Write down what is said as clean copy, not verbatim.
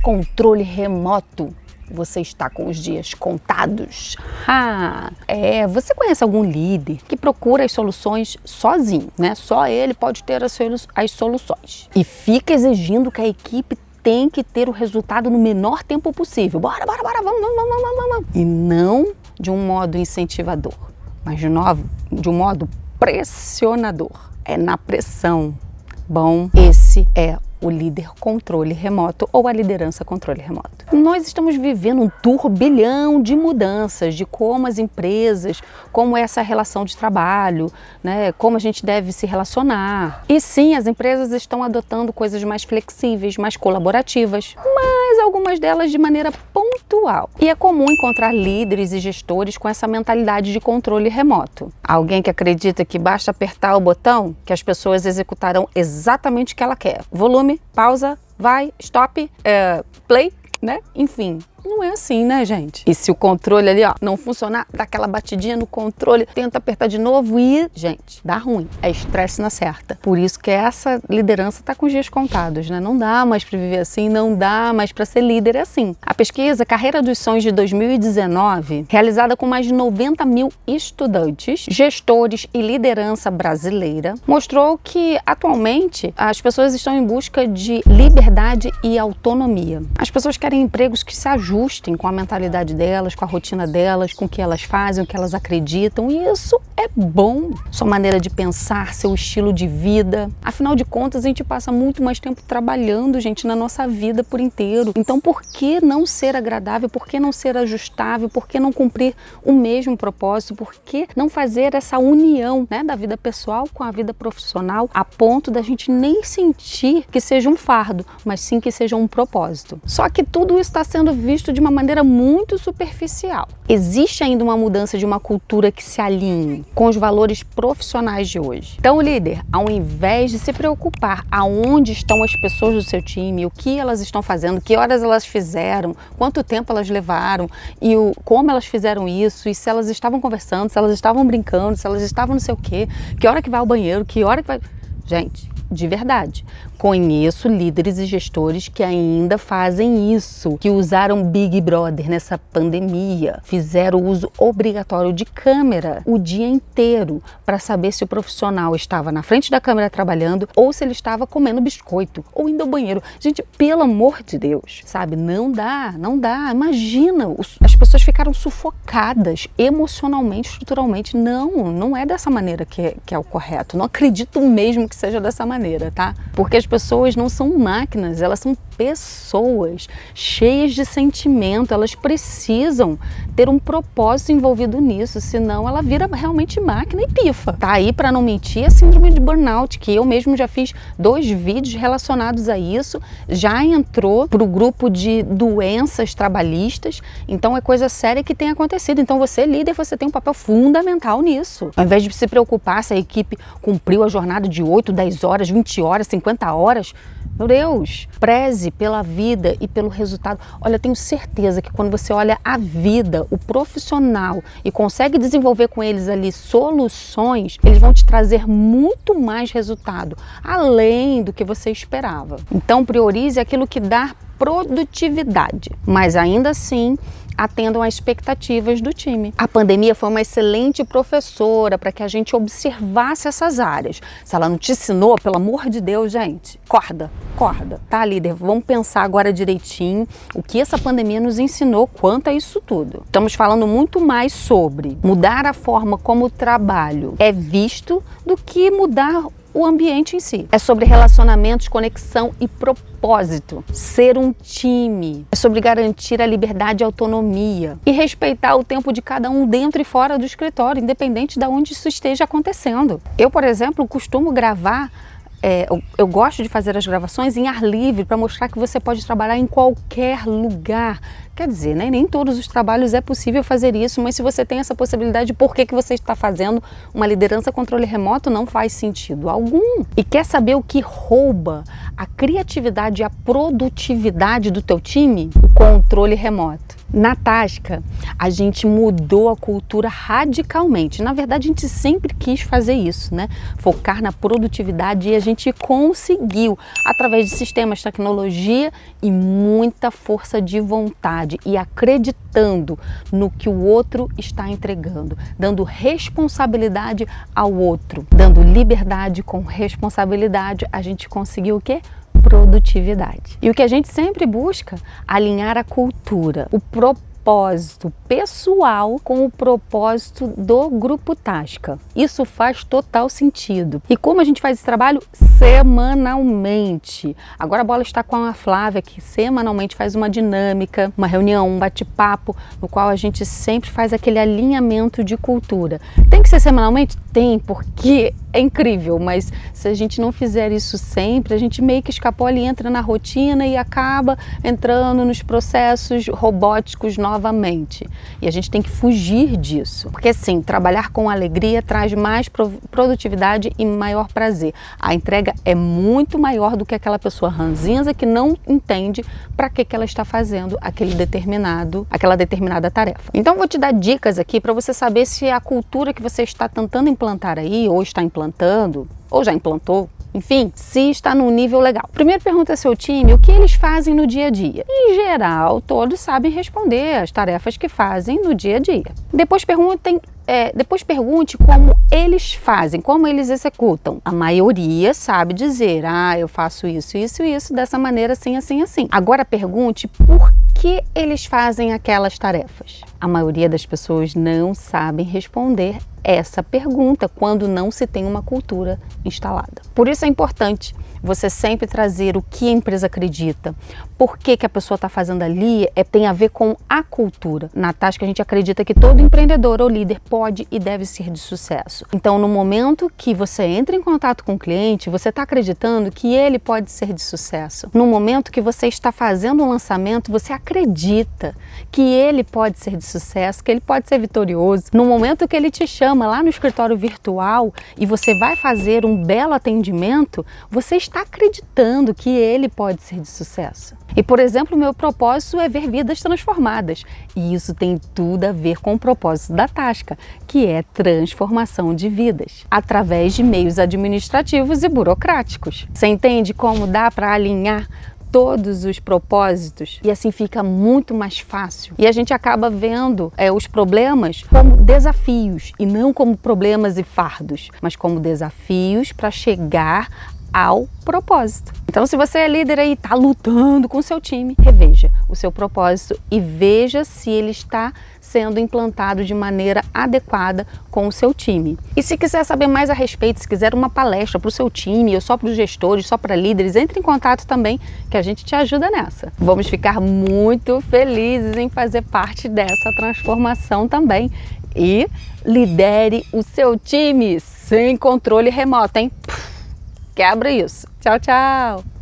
controle remoto. Você está com os dias contados? Você conhece algum líder que procura as soluções sozinho, né? Só ele pode ter as soluções. E fica exigindo que a equipe tem que ter o resultado no menor tempo possível. Bora, vamos. E não de um modo incentivador, mas de um modo pressionador. É na pressão. Bom, esse é o líder controle remoto ou a liderança controle remoto. Nós estamos vivendo um turbilhão de mudanças, de como as empresas, como é essa relação de trabalho, né, como a gente deve se relacionar. E sim, as empresas estão adotando coisas mais flexíveis, mais colaborativas, mas algumas delas de maneira pontual. E é comum encontrar líderes e gestores com essa mentalidade de controle remoto. Alguém que acredita que basta apertar o botão que as pessoas executarão exatamente o que ela quer. Volume, pausa, vai, stop, play, né? Enfim, não é assim, né, gente? E se o controle ali, ó, não funcionar, dá aquela batidinha no controle, tenta apertar de novo e, gente, dá ruim. É estresse na certa. Por isso que essa liderança tá com os dias contados, né? Não dá mais para viver assim, não dá mais para ser líder assim. A pesquisa Carreira dos Sonhos de 2019, realizada com mais de 90 mil estudantes, gestores e liderança brasileira, mostrou que, atualmente, as pessoas estão em busca de liberdade e autonomia. As pessoas querem empregos que se ajustem com a mentalidade delas, com a rotina delas, com o que elas fazem, o que elas acreditam, e isso é bom. Sua maneira de pensar, seu estilo de vida. Afinal de contas, a gente passa muito mais tempo trabalhando, gente, na nossa vida por inteiro. Então, por que não ser agradável? Por que não ser ajustável? Por que não cumprir o mesmo propósito? Por que não fazer essa união, né, da vida pessoal com a vida profissional, a ponto da gente nem sentir que seja um fardo, mas sim que seja um propósito? Só que tudo isso está sendo visto de uma maneira muito superficial. Existe ainda uma mudança de uma cultura que se alinhe com os valores profissionais de hoje. Então, o líder, ao invés de se preocupar aonde estão as pessoas do seu time, o que elas estão fazendo, que horas elas fizeram, quanto tempo elas levaram e como elas fizeram isso, e se elas estavam conversando, se elas estavam brincando, se elas estavam não sei o quê, que hora que vai ao banheiro, que hora que vai... Gente, de verdade, conheço líderes e gestores que ainda fazem isso, que usaram Big Brother nessa pandemia, fizeram uso obrigatório de câmera o dia inteiro para saber se o profissional estava na frente da câmera trabalhando ou se ele estava comendo biscoito ou indo ao banheiro. Gente, pelo amor de Deus, sabe? Não dá. Imagina, as pessoas ficaram sufocadas emocionalmente, estruturalmente. Não é dessa maneira que é o correto. Não acredito mesmo que seja dessa maneira, tá? Porque as pessoas não são máquinas, elas são pessoas cheias de sentimento, elas precisam ter um propósito envolvido nisso, senão ela vira realmente máquina e pifa. Tá aí, para não mentir, a síndrome de burnout, que eu mesmo já fiz 2 vídeos relacionados a isso, já entrou pro grupo de doenças trabalhistas, então é coisa séria que tem acontecido. Então você, líder, você tem um papel fundamental nisso. Ao invés de se preocupar se a equipe cumpriu a jornada de 8, 10 horas, 20 horas, 50 horas, meu Deus, preze pela vida e pelo resultado. Olha, eu tenho certeza que quando você olha a vida, o profissional, e consegue desenvolver com eles ali soluções, eles vão te trazer muito mais resultado, além do que você esperava. Então, priorize aquilo que dá produtividade, mas ainda assim atendam às expectativas do time. A pandemia foi uma excelente professora para que a gente observasse essas áreas. Se ela não te ensinou, pelo amor de Deus, gente, acorda, tá, líder? Vamos pensar agora direitinho o que essa pandemia nos ensinou quanto a isso tudo. Estamos falando muito mais sobre mudar a forma como o trabalho é visto do que mudar o ambiente em si. É sobre relacionamentos, conexão e propósito. Ser um time. É sobre garantir a liberdade e autonomia. E respeitar o tempo de cada um dentro e fora do escritório, independente de onde isso esteja acontecendo. Eu, por exemplo, costumo gravar eu gosto de fazer as gravações em ar livre para mostrar que você pode trabalhar em qualquer lugar. Quer dizer, né? Nem todos os trabalhos é possível fazer isso, mas se você tem essa possibilidade, por que você está fazendo uma liderança controle remoto? Não faz sentido algum. E quer saber o que rouba a criatividade e a produtividade do teu time? O controle remoto. Na Tasca, a gente mudou a cultura radicalmente. Na verdade, a gente sempre quis fazer isso, né? Focar na produtividade, e a gente conseguiu através de sistemas, tecnologia e muita força de vontade e acreditando no que o outro está entregando, dando responsabilidade ao outro, dando liberdade com responsabilidade. A gente conseguiu o quê? Produtividade. E o que a gente sempre busca? Alinhar a cultura, o propósito pessoal com o propósito do Grupo Tasca. Isso faz total sentido. E como a gente faz esse trabalho? Semanalmente. Agora a bola está com a Flávia, que semanalmente faz uma dinâmica, uma reunião, um bate-papo, no qual a gente sempre faz aquele alinhamento de cultura. Tem que ser semanalmente? Tem, porque é incrível, mas se a gente não fizer isso sempre, a gente meio que escapou ali, entra na rotina e acaba entrando nos processos robóticos novamente. E a gente tem que fugir disso, porque sim, trabalhar com alegria traz mais produtividade e maior prazer. A entrega é muito maior do que aquela pessoa ranzinza que não entende para que ela está fazendo aquela determinada tarefa. Então vou te dar dicas aqui para você saber se a cultura que você está tentando implantar aí, ou está implantando, ou já implantou, enfim, se está num nível legal. Primeiro pergunta ao seu time o que eles fazem no dia a dia. Em geral, todos sabem responder as tarefas que fazem no dia a dia. Depois pergunte como eles fazem, como eles executam. A maioria sabe dizer, eu faço isso, isso e isso, dessa maneira, assim, assim, assim. Agora pergunte por que eles fazem aquelas tarefas. A maioria das pessoas não sabem responder essa pergunta quando não se tem uma cultura instalada. Por isso é importante você sempre trazer o que a empresa acredita, por que a pessoa está fazendo ali, tem a ver com a cultura. Na Tasca a gente acredita que todo empreendedor ou líder pode e deve ser de sucesso. Então no momento que você entra em contato com o cliente, você está acreditando que ele pode ser de sucesso. No momento que você está fazendo um lançamento, você acredita que ele pode ser de sucesso, que ele pode ser vitorioso. No momento que ele te chama lá no escritório virtual e você vai fazer um belo atendimento, você está acreditando que ele pode ser de sucesso. E, por exemplo, o meu propósito é ver vidas transformadas. E isso tem tudo a ver com o propósito da Tasca, que é transformação de vidas, através de meios administrativos e burocráticos. Você entende como dá para alinhar todos os propósitos e assim fica muito mais fácil. E a gente acaba vendo os problemas como desafios e não como problemas e fardos, mas como desafios para chegar ao propósito. Então, se você é líder aí, está lutando com o seu time, reveja o seu propósito e veja se ele está sendo implantado de maneira adequada com o seu time. E se quiser saber mais a respeito, se quiser uma palestra para o seu time, ou só para os gestores, só para líderes, entre em contato também, que a gente te ajuda nessa. Vamos ficar muito felizes em fazer parte dessa transformação também. E lidere o seu time sem controle remoto, hein? Quebra isso. Tchau, tchau!